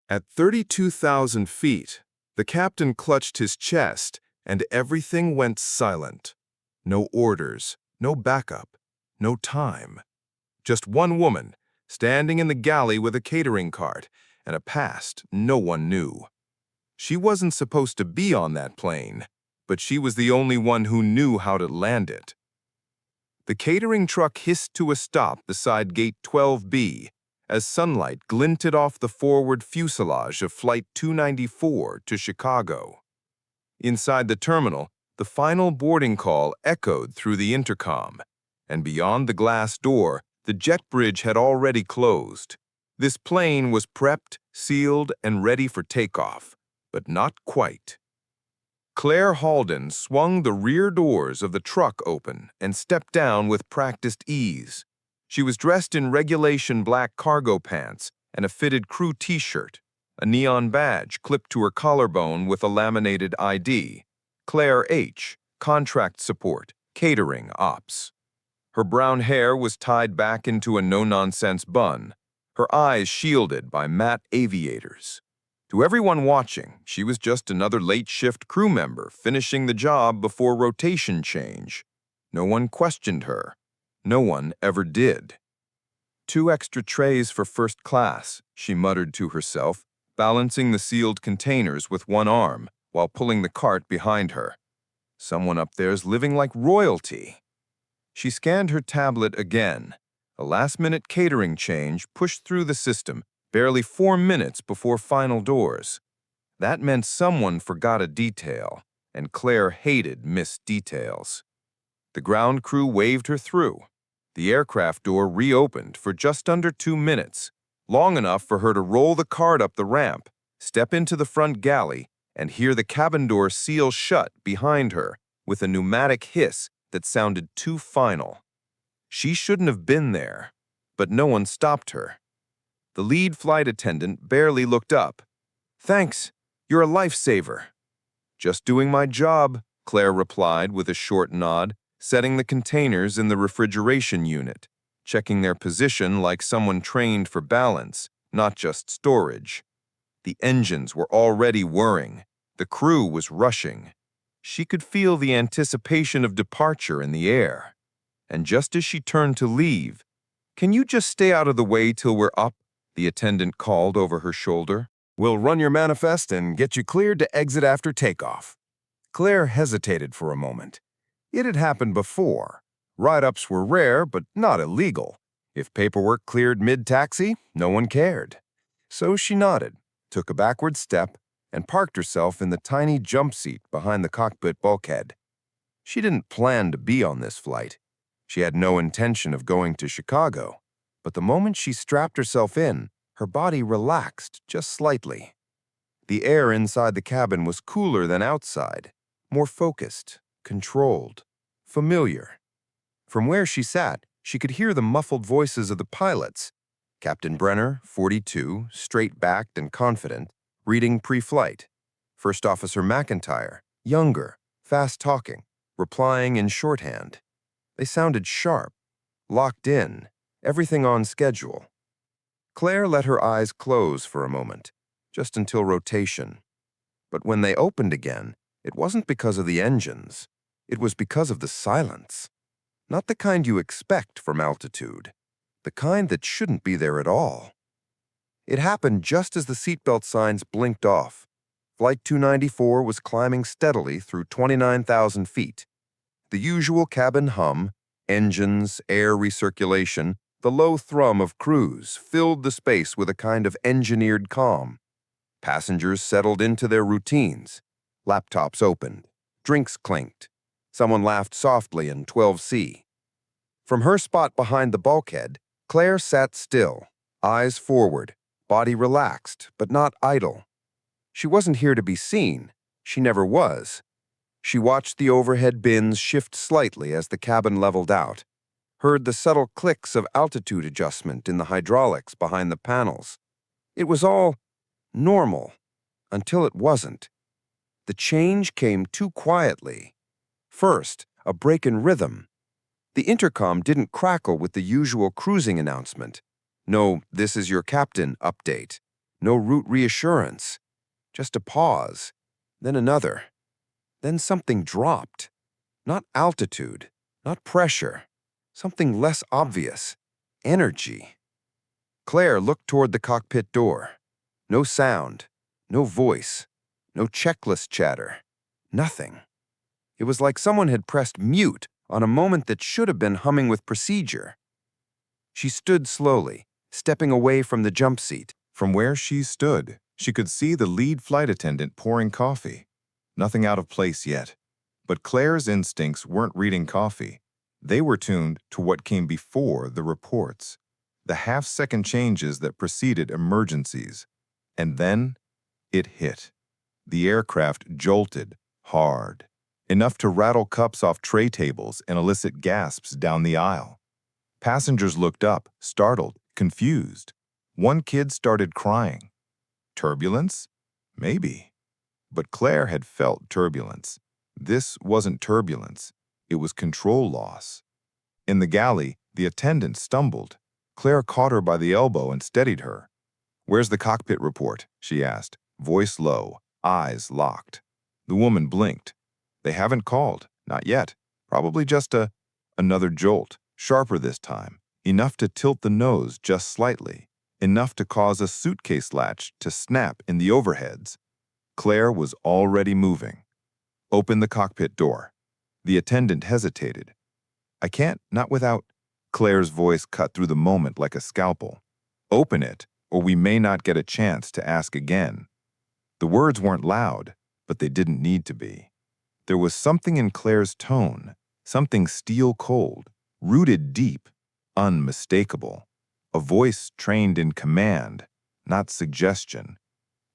At 32,000 feet, the captain clutched his chest and everything went silent. No orders, no backup, no time. Just one woman, standing in the galley with a catering cart and a past no one knew. She wasn't supposed to be on that plane, but she was the only one who knew how to land it. The catering truck hissed to a stop beside Gate 12B as sunlight glinted off the forward fuselage of Flight 294 to Chicago. Inside the terminal, the final boarding call echoed through the intercom, and beyond the glass door, the jet bridge had already closed. This plane was prepped, sealed, and ready for takeoff, but not quite. Claire Halden swung the rear doors of the truck open and stepped down with practiced ease. She was dressed in regulation black cargo pants and a fitted crew t-shirt, a neon badge clipped to her collarbone with a laminated ID, Claire H., Contract Support, Catering Ops. Her brown hair was tied back into a no-nonsense bun, her eyes shielded by matte aviators. To everyone watching, she was just another late-shift crew member finishing the job before rotation change. No one questioned her. No one ever did. 2 extra trays for first class, she muttered to herself, balancing the sealed containers with one arm while pulling the cart behind her. Someone up there's living like royalty. She scanned her tablet again. A last-minute catering change pushed through the system barely 4 minutes before final doors. That meant someone forgot a detail, and Claire hated missed details. The ground crew waved her through. The aircraft door reopened for just under 2 minutes, long enough for her to roll the cart up the ramp, step into the front galley, and hear the cabin door seal shut behind her with a pneumatic hiss that sounded too final. She shouldn't have been there, but no one stopped her. The lead flight attendant barely looked up. "Thanks, you're a lifesaver." "Just doing my job," Claire replied with a short nod, setting the containers in the refrigeration unit, checking their position like someone trained for balance, not just storage. The engines were already whirring. The crew was rushing. She could feel the anticipation of departure in the air. And just as she turned to leave, "Can you just stay out of the way till we're up?" the attendant called over her shoulder. "We'll run your manifest and get you cleared to exit after takeoff." Claire hesitated for a moment. It had happened before. Write-ups were rare, but not illegal. If paperwork cleared mid-taxi, no one cared. So she nodded, took a backward step, and parked herself in the tiny jump seat behind the cockpit bulkhead. She didn't plan to be on this flight. She had no intention of going to Chicago. But the moment she strapped herself in, her body relaxed just slightly. The air inside the cabin was cooler than outside, more focused, controlled, familiar. From where she sat, she could hear the muffled voices of the pilots. Captain Brenner, 42, straight-backed and confident, reading pre-flight. First Officer McIntyre, younger, fast-talking, replying in shorthand. They sounded sharp, locked in, everything on schedule. Claire let her eyes close for a moment, just until rotation. But when they opened again, it wasn't because of the engines. It was because of the silence. Not the kind you expect from altitude. The kind that shouldn't be there at all. It happened just as the seatbelt signs blinked off. Flight 294 was climbing steadily through 29,000 feet. The usual cabin hum, engines, air recirculation, the low thrum of crews filled the space with a kind of engineered calm. Passengers settled into their routines. Laptops opened. Drinks clinked. Someone laughed softly in 12C. From her spot behind the bulkhead, Claire sat still, eyes forward, body relaxed, but not idle. She wasn't here to be seen. She never was. She watched the overhead bins shift slightly as the cabin leveled out, heard the subtle clicks of altitude adjustment in the hydraulics behind the panels. It was all normal, until it wasn't. The change came too quietly. First, a break in rhythm. The intercom didn't crackle with the usual cruising announcement. No, "this is your captain" update. No root reassurance. Just a pause, then another. Then something dropped. Not altitude, not pressure. Something less obvious. Energy. Claire looked toward the cockpit door. No sound, no voice, no checklist chatter. Nothing. It was like someone had pressed mute on a moment that should have been humming with procedure. She stood slowly, stepping away from the jump seat. From where she stood, she could see the lead flight attendant pouring coffee. Nothing out of place yet. But Claire's instincts weren't reading coffee. They were tuned to what came before the reports, the half-second changes that preceded emergencies. And then it hit. The aircraft jolted hard, enough to rattle cups off tray tables and elicit gasps down the aisle. Passengers looked up, startled, confused. One kid started crying. Turbulence? Maybe. But Claire had felt turbulence. This wasn't turbulence. It was control loss. In the galley, the attendant stumbled. Claire caught her by the elbow and steadied her. "Where's the cockpit report?" she asked, voice low, eyes locked. The woman blinked. "They haven't called. Not yet. Probably just another jolt, sharper this time, enough to tilt the nose just slightly, enough to cause a suitcase latch to snap in the overheads." Claire was already moving. "Open the cockpit door." The attendant hesitated. "I can't, not without—" Claire's voice cut through the moment like a scalpel. "Open it, or we may not get a chance to ask again." The words weren't loud, but they didn't need to be. There was something in Claire's tone, something steel-cold, rooted deep, unmistakable. A voice trained in command, not suggestion.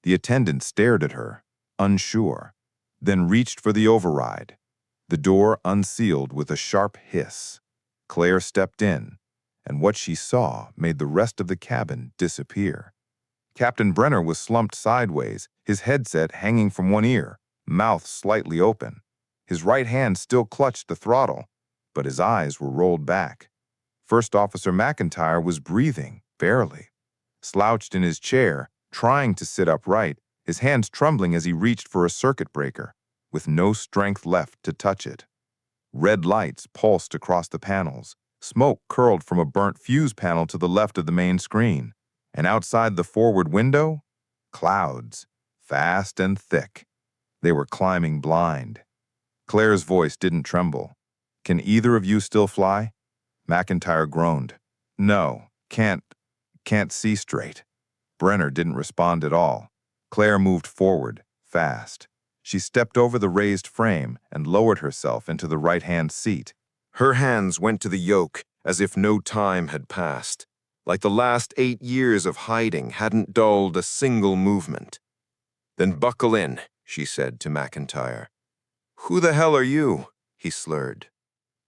The attendant stared at her, unsure, then reached for the override. The door unsealed with a sharp hiss. Claire stepped in, and what she saw made the rest of the cabin disappear. Captain Brenner was slumped sideways, his headset hanging from one ear, mouth slightly open. His right hand still clutched the throttle, but his eyes were rolled back. First Officer McIntyre was breathing, barely. Slouched in his chair, trying to sit upright, his hands trembling as he reached for a circuit breaker, with no strength left to touch it. Red lights pulsed across the panels. Smoke curled from a burnt fuse panel to the left of the main screen. And outside the forward window, clouds, fast and thick. They were climbing blind. Claire's voice didn't tremble. "Can either of you still fly?" McIntyre groaned. "No, can't see straight." Brenner didn't respond at all. Claire moved forward, fast. She stepped over the raised frame and lowered herself into the right-hand seat. Her hands went to the yoke as if no time had passed, like the last 8 years of hiding hadn't dulled a single movement. "Then buckle in," she said to McIntyre. "Who the hell are you?" he slurred.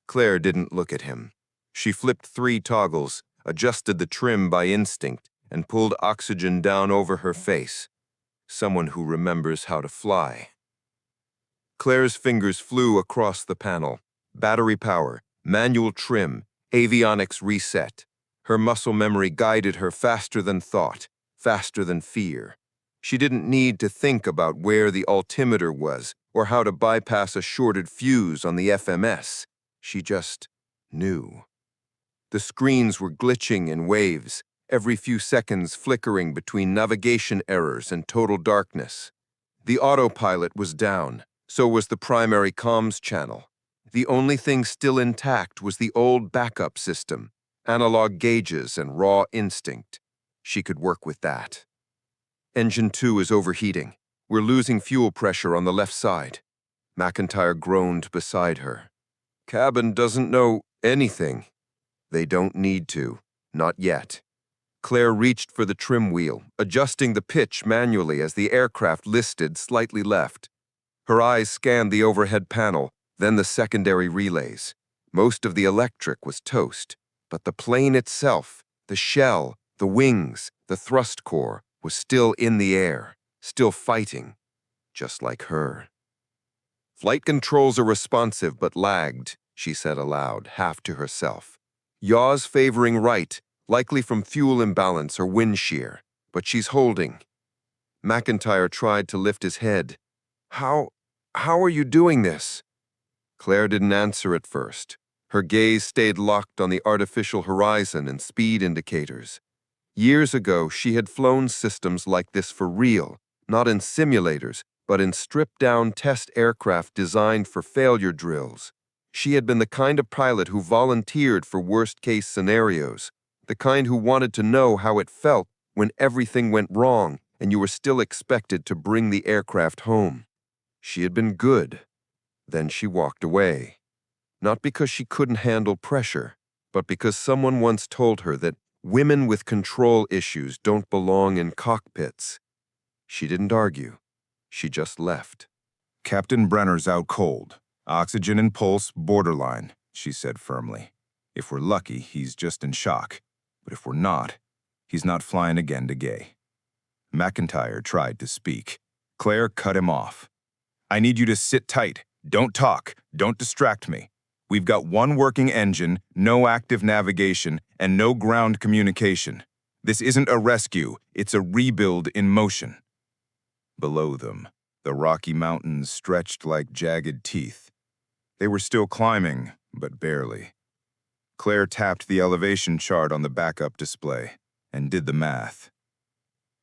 Claire didn't look at him. She flipped 3 toggles, adjusted the trim by instinct, and pulled oxygen down over her face. Someone who remembers how to fly. Claire's fingers flew across the panel. Battery power, manual trim, avionics reset. Her muscle memory guided her faster than thought, faster than fear. She didn't need to think about where the altimeter was or how to bypass a shorted fuse on the FMS. She just knew. The screens were glitching in waves, every few seconds flickering between navigation errors and total darkness. The autopilot was down, so was the primary comms channel. The only thing still intact was the old backup system, analog gauges and raw instinct. She could work with that. "Engine 2 is overheating. We're losing fuel pressure on the left side." McIntyre groaned beside her. "Cabin doesn't know anything." "They don't need to. Not yet." Claire reached for the trim wheel, adjusting the pitch manually as the aircraft listed slightly left. Her eyes scanned the overhead panel, then the secondary relays. Most of the electric was toast, but the plane itself, the shell, the wings, the thrust core, was still in the air, still fighting, just like her. "Flight controls are responsive but lagged," she said aloud, half to herself. "Yaws favoring right, likely from fuel imbalance or wind shear, but she's holding. McIntyre tried to lift his head. How are you doing this? Claire didn't answer at first. Her gaze stayed locked on the artificial horizon and speed indicators. Years ago, she had flown systems like this for real, not in simulators, but in stripped-down test aircraft designed for failure drills. She had been the kind of pilot who volunteered for worst-case scenarios, the kind who wanted to know how it felt when everything went wrong and you were still expected to bring the aircraft home. She had been good. Then she walked away. Not because she couldn't handle pressure, but because someone once told her that women with control issues don't belong in cockpits. She didn't argue. She just left. Captain Brenner's out cold. Oxygen and pulse borderline, she said firmly. If we're lucky, he's just in shock. But if we're not, he's not flying again to Gay. McIntyre tried to speak. Claire cut him off. I need you to sit tight. Don't talk. Don't distract me. We've got one working engine, no active navigation, and no ground communication. This isn't a rescue. It's a rebuild in motion. Below them, the Rocky Mountains stretched like jagged teeth. They were still climbing, but barely. Claire tapped the elevation chart on the backup display and did the math.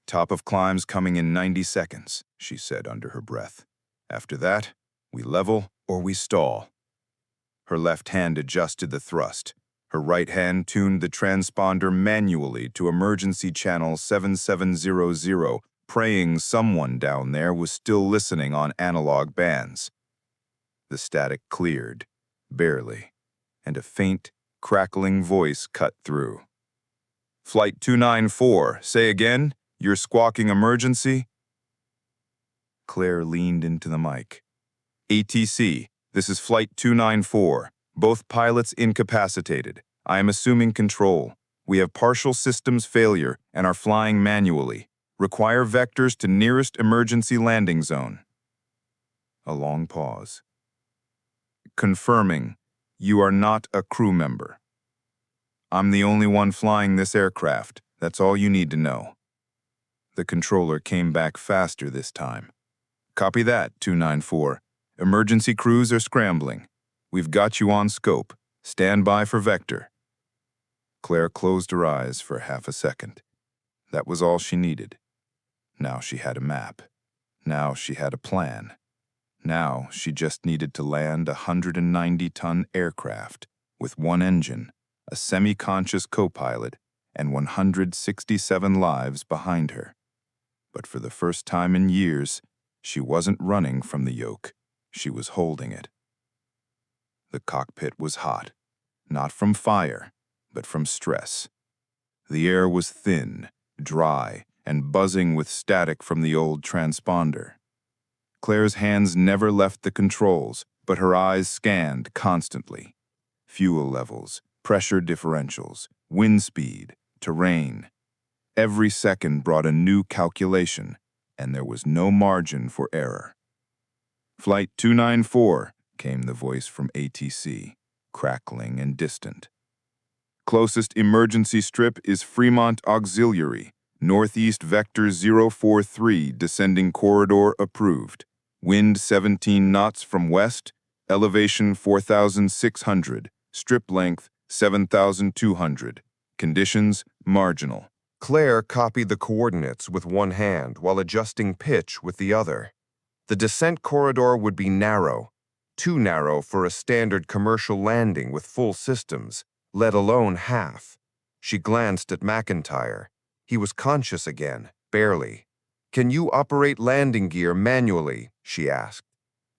Top of climbs coming in 90 seconds, she said under her breath. After that, we level or we stall. Her left hand adjusted the thrust. Her right hand tuned the transponder manually to emergency channel 7700, praying someone down there was still listening on analog bands. The static cleared, barely, and a faint, crackling voice cut through. Flight 294, say again, you're squawking emergency? Claire leaned into the mic. ATC, this is Flight 294. Both pilots incapacitated. I am assuming control. We have partial systems failure and are flying manually. Require vectors to nearest emergency landing zone. A long pause. Confirming, you are not a crew member. I'm the only one flying this aircraft. That's all you need to know. The controller came back faster this time. Copy that, 294. Emergency crews are scrambling. We've got you on scope. Stand by for vector. Claire closed her eyes for half a second. That was all she needed. Now she had a map. Now she had a plan. Now she just needed to land a 190-ton aircraft with one engine, a semi-conscious co-pilot, and 167 lives behind her. But for the first time in years, she wasn't running from the yoke. She was holding it. The cockpit was hot, not from fire, but from stress. The air was thin, dry, and buzzing with static from the old transponder. Claire's hands never left the controls, but her eyes scanned constantly. Fuel levels, pressure differentials, wind speed, terrain. Every second brought a new calculation, and there was no margin for error. Flight 294, came the voice from ATC, crackling and distant. Closest emergency strip is Fremont Auxiliary, Northeast Vector 043, descending corridor approved. Wind 17 knots from west, elevation 4,600, strip length 7,200. Conditions marginal. Claire copied the coordinates with one hand while adjusting pitch with the other. The descent corridor would be narrow, too narrow for a standard commercial landing with full systems, let alone half. She glanced at McIntyre. He was conscious again, barely. Can you operate landing gear manually? She asked.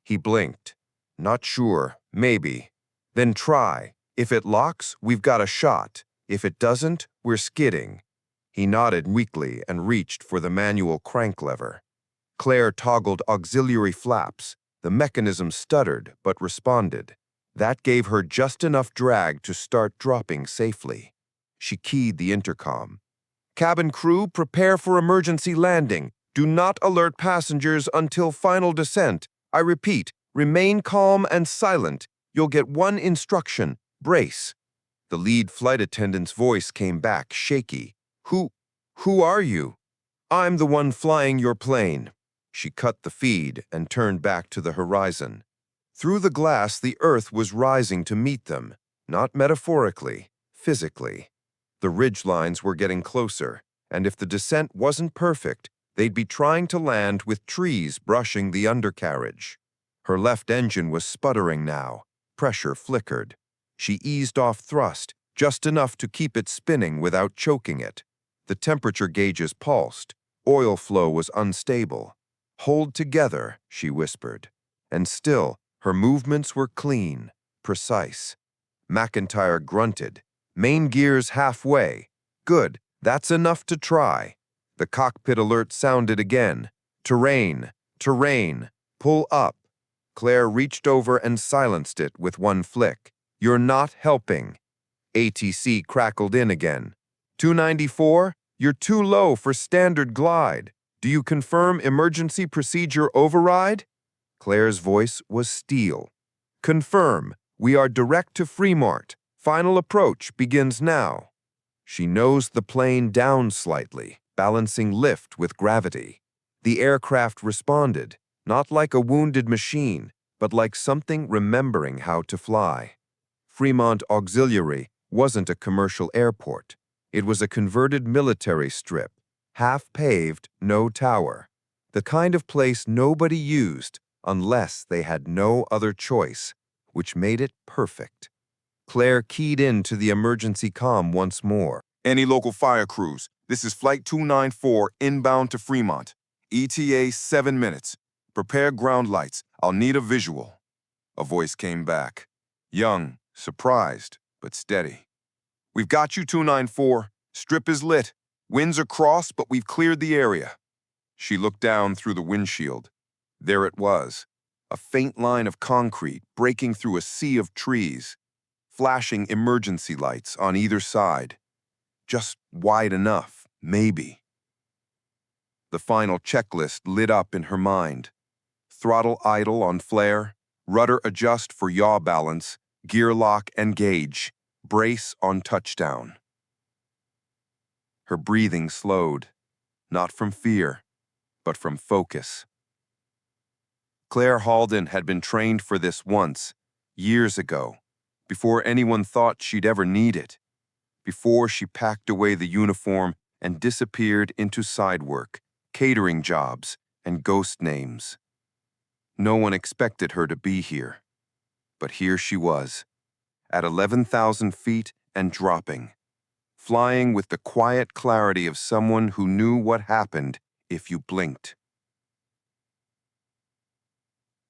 He blinked. Not sure, maybe. Then try. If it locks, we've got a shot. If it doesn't, we're skidding. He nodded weakly and reached for the manual crank lever. Claire toggled auxiliary flaps. The mechanism stuttered but responded. That gave her just enough drag to start dropping safely. She keyed the intercom. Cabin crew, prepare for emergency landing. Do not alert passengers until final descent. I repeat, remain calm and silent. You'll get one instruction. Brace. The lead flight attendant's voice came back, shaky. Who are you? I'm the one flying your plane. She cut the feed and turned back to the horizon. Through the glass, the Earth was rising to meet them, not metaphorically, physically. The ridgelines were getting closer, and if the descent wasn't perfect, they'd be trying to land with trees brushing the undercarriage. Her left engine was sputtering now. Pressure flickered. She eased off thrust, just enough to keep it spinning without choking it. The temperature gauges pulsed. Oil flow was unstable. "Hold together," she whispered. And still, her movements were clean, precise. McIntyre grunted. "Main gears halfway. Good, that's enough to try." The cockpit alert sounded again. "Terrain, terrain, pull up." Claire reached over and silenced it with one flick. "You're not helping." ATC crackled in again. "294, you're too low for standard glide. Do you confirm emergency procedure override?" Claire's voice was steel. "Confirm. We are direct to Fremont. Final approach begins now." She nosed the plane down slightly, balancing lift with gravity. The aircraft responded, not like a wounded machine, but like something remembering how to fly. Fremont Auxiliary wasn't a commercial airport. It was a converted military strip, half paved, no tower. The kind of place nobody used unless they had no other choice, which made it perfect. Claire keyed into the emergency comm once more. "Any local fire crews, this is Flight 294 inbound to Fremont. ETA 7 minutes. Prepare ground lights. I'll need a visual." A voice came back. Young, surprised, but steady. "We've got you, 294. Strip is lit. Winds are crossed, but we've cleared the area." She looked down through the windshield. There it was, a faint line of concrete breaking through a sea of trees, flashing emergency lights on either side. Just wide enough, maybe. The final checklist lit up in her mind. Throttle idle on flare, rudder adjust for yaw balance, gear lock engage, brace on touchdown. Her breathing slowed, not from fear, but from focus. Claire Halden had been trained for this once, years ago, before anyone thought she'd ever need it, before she packed away the uniform and disappeared into side work, catering jobs, and ghost names. No one expected her to be here, but here she was, at 11,000 feet and dropping, flying with the quiet clarity of someone who knew what happened if you blinked.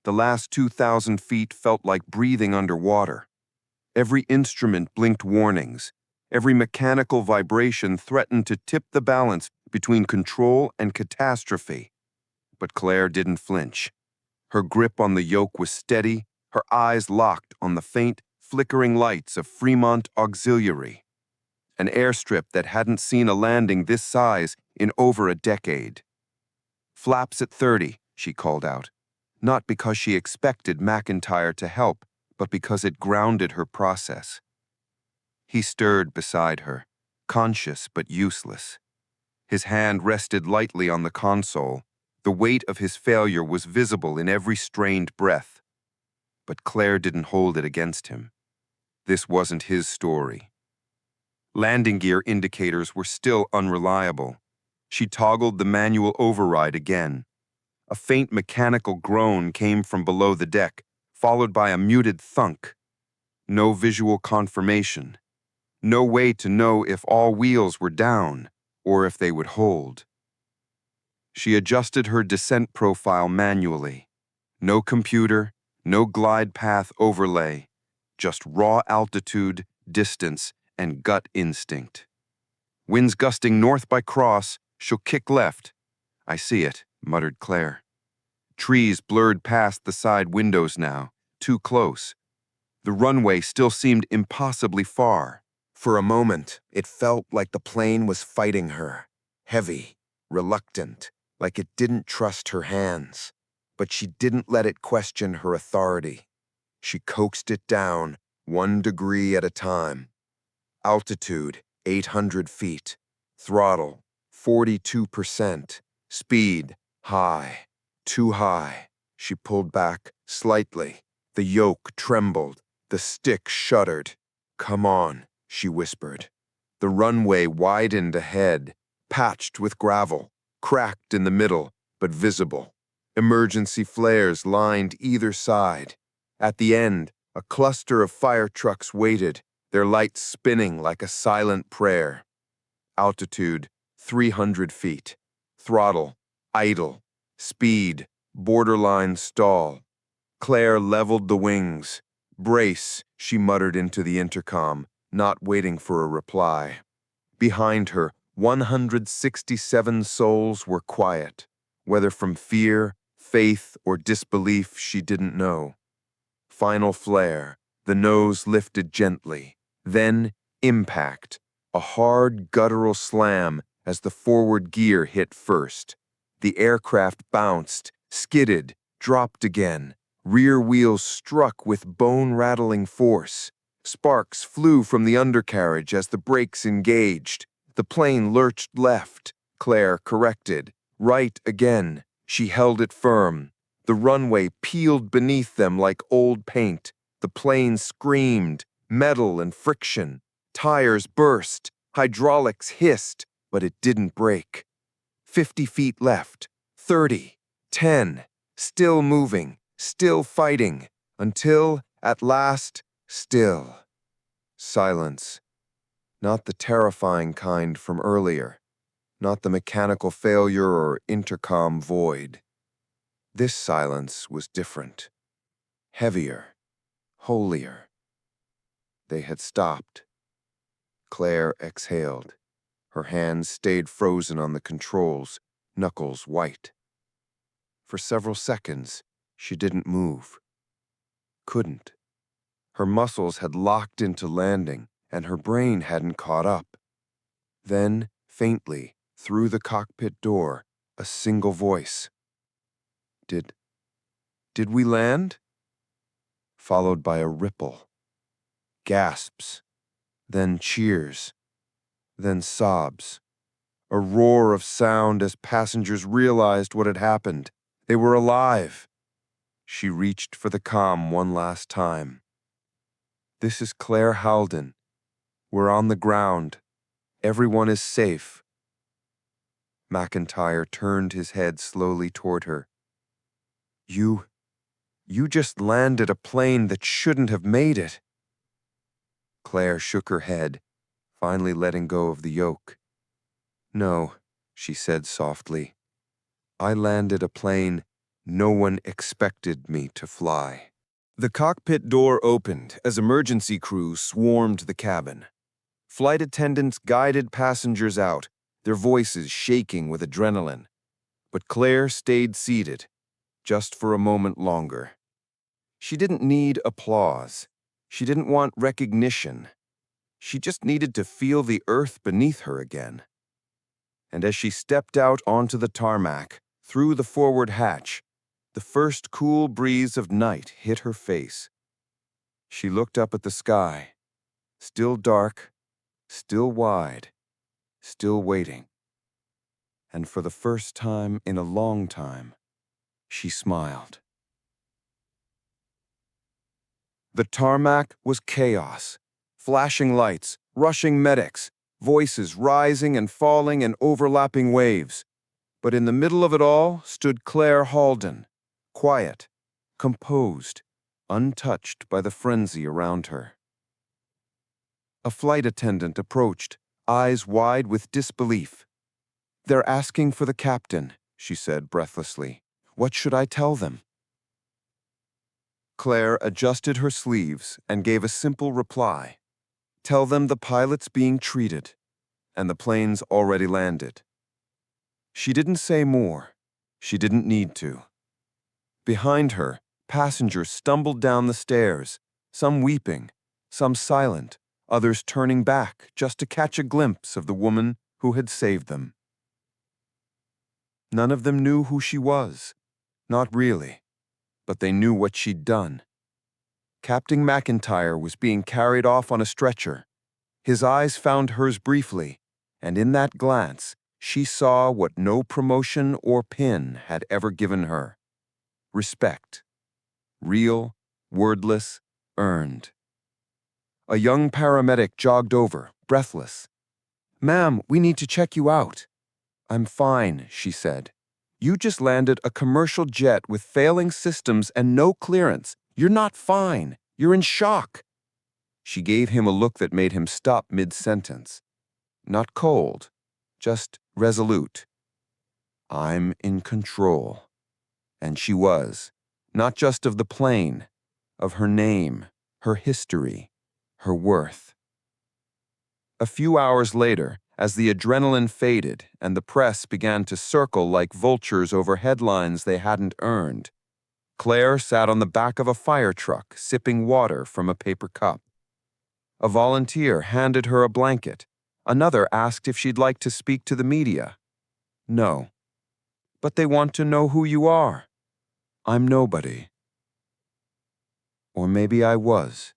The last 2,000 feet felt like breathing underwater. Every instrument blinked warnings. Every mechanical vibration threatened to tip the balance between control and catastrophe. But Claire didn't flinch. Her grip on the yoke was steady, her eyes locked on the faint, flickering lights of Fremont Auxiliary, an airstrip that hadn't seen a landing this size in over a decade. "Flaps at 30, she called out, not because she expected McIntyre to help, but because it grounded her process. He stirred beside her, conscious but useless. His hand rested lightly on the console. The weight of his failure was visible in every strained breath. But Claire didn't hold it against him. This wasn't his story. Landing gear indicators were still unreliable. She toggled the manual override again. A faint mechanical groan came from below the deck, followed by a muted thunk. No visual confirmation. No way to know if all wheels were down or if they would hold. She adjusted her descent profile manually. No computer, no glide path overlay, just raw altitude, distance, and gut instinct. "Winds gusting north by cross, she'll kick left." "I see it," muttered Claire. Trees blurred past the side windows now, too close. The runway still seemed impossibly far. For a moment, it felt like the plane was fighting her, heavy, reluctant, like it didn't trust her hands. But she didn't let it question her authority. She coaxed it down, 1 degree at a time. Altitude, 800 feet. Throttle, 42%. Speed, high. Too high. She pulled back slightly. The yoke trembled. The stick shuddered. "Come on," she whispered. The runway widened ahead, patched with gravel, cracked in the middle, but visible. Emergency flares lined either side. At the end, a cluster of fire trucks waited, their lights spinning like a silent prayer. Altitude, 300 feet. Throttle, idle. Speed, borderline stall. Claire leveled the wings. "Brace," she muttered into the intercom, not waiting for a reply. Behind her, 167 souls were quiet, whether from fear, faith, or disbelief she didn't know. Final flare, the nose lifted gently, then impact, a hard guttural slam as the forward gear hit first. The aircraft bounced, skidded, dropped again. Rear wheels struck with bone-rattling force. Sparks flew from the undercarriage as the brakes engaged. The plane lurched left. Claire corrected. Right again. She held it firm. The runway peeled beneath them like old paint. The plane screamed, metal and friction. Tires burst. Hydraulics hissed, but it didn't break. 50 feet left. 30. 10. Still moving. Still fighting. Until, at last, still. Silence. Not the terrifying kind from earlier. Not the mechanical failure or intercom void. This silence was different. Heavier. Holier. They had stopped. Claire exhaled. Her hands stayed frozen on the controls, knuckles white. For several seconds, she didn't move. Couldn't. Her muscles had locked into landing, and her brain hadn't caught up. Then, faintly, through the cockpit door, a single voice. Did we land?" Followed by a ripple. Gasps. Then cheers. Then sobs. A roar of sound as passengers realized what had happened. They were alive. She reached for the comm one last time. "This is Claire Halden. We're on the ground. Everyone is safe." McIntyre turned his head slowly toward her. You just landed a plane that shouldn't have made it." Claire shook her head, finally letting go of the yoke. "No," she said softly. "I landed a plane no one expected me to fly." The cockpit door opened as emergency crews swarmed the cabin. Flight attendants guided passengers out, their voices shaking with adrenaline. But Claire stayed seated, just for a moment longer. She didn't need applause. She didn't want recognition. She just needed to feel the earth beneath her again. And as she stepped out onto the tarmac, through the forward hatch, the first cool breeze of night hit her face. She looked up at the sky, still dark, still wide, still waiting. And for the first time in a long time, she smiled. The tarmac was chaos. Flashing lights, rushing medics, voices rising and falling in overlapping waves. But in the middle of it all stood Claire Halden, quiet, composed, untouched by the frenzy around her. A flight attendant approached, eyes wide with disbelief. "They're asking for the captain," she said breathlessly. "What should I tell them?" Claire adjusted her sleeves and gave a simple reply. "Tell them the pilot's being treated, and the plane's already landed." She didn't say more. She didn't need to. Behind her, passengers stumbled down the stairs, some weeping, some silent, others turning back just to catch a glimpse of the woman who had saved them. None of them knew who she was. Not really. But they knew what she'd done. Captain McIntyre was being carried off on a stretcher. His eyes found hers briefly, and in that glance, She saw what no promotion or pin had ever given her. Respect. Real, wordless, earned. A young paramedic jogged over, breathless. "Ma'am, we need to check you out." "I'm fine," she said. "You just landed a commercial jet with failing systems and no clearance. You're not fine. You're in shock." She gave him a look that made him stop mid-sentence. Not cold, just resolute. "I'm in control." And she was, not just of the plane, of her name, her history, her worth. A few hours later, as the adrenaline faded and the press began to circle like vultures over headlines they hadn't earned, Claire sat on the back of a fire truck sipping water from a paper cup. A volunteer handed her a blanket. Another asked if she'd like to speak to the media. "No. But they want to know who you are." "I'm nobody." Or maybe I was,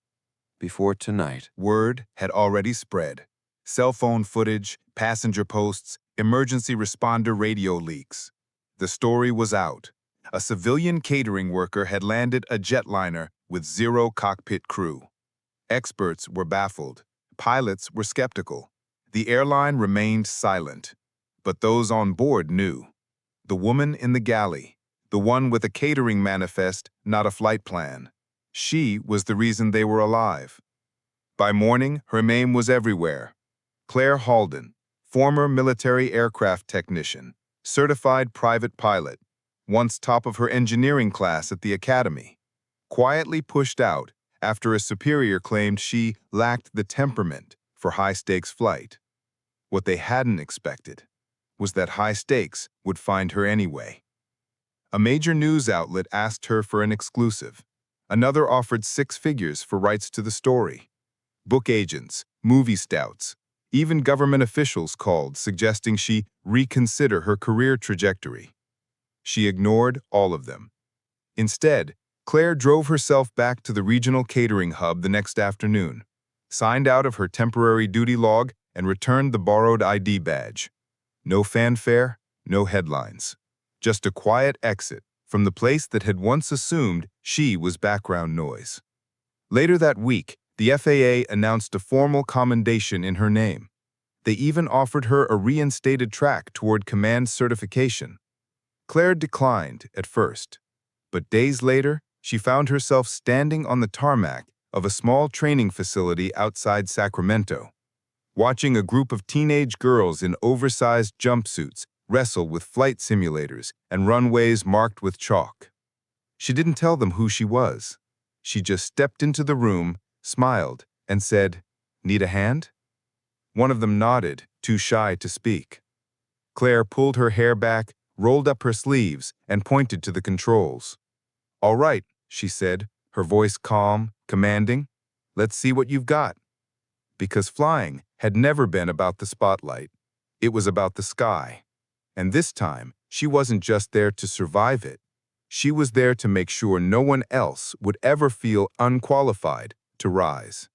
before tonight. Word had already spread. Cell phone footage, passenger posts, emergency responder radio leaks. The story was out. A civilian catering worker had landed a jetliner with zero cockpit crew. Experts were baffled. Pilots were skeptical. The airline remained silent. But those on board knew. The woman in the galley, the one with a catering manifest, not a flight plan. She was the reason they were alive. By morning, her name was everywhere. Claire Halden, former military aircraft technician, certified private pilot, once top of her engineering class at the academy, quietly pushed out after a superior claimed she lacked the temperament for high-stakes flight. What they hadn't expected was that high stakes would find her anyway. A major news outlet asked her for an exclusive. Another offered 6 figures for rights to the story. Book agents, movie stouts, even government officials called, suggesting she reconsider her career trajectory. She ignored all of them. Instead, Claire drove herself back to the regional catering hub the next afternoon, signed out of her temporary duty log, and returned the borrowed ID badge. No fanfare, no headlines. Just a quiet exit from the place that had once assumed she was background noise. Later that week, the FAA announced a formal commendation in her name. They even offered her a reinstated track toward command certification. Claire declined at first, but days later, she found herself standing on the tarmac of a small training facility outside Sacramento, watching a group of teenage girls in oversized jumpsuits wrestle with flight simulators and runways marked with chalk. She didn't tell them who she was. She just stepped into the room, smiled, and said, "Need a hand?" One of them nodded, too shy to speak. Claire pulled her hair back, rolled up her sleeves, and pointed to the controls. "All right," she said, her voice calm, commanding. "Let's see what you've got." Because flying had never been about the spotlight. It was about the sky. And this time, she wasn't just there to survive it. She was there to make sure no one else would ever feel unqualified to rise.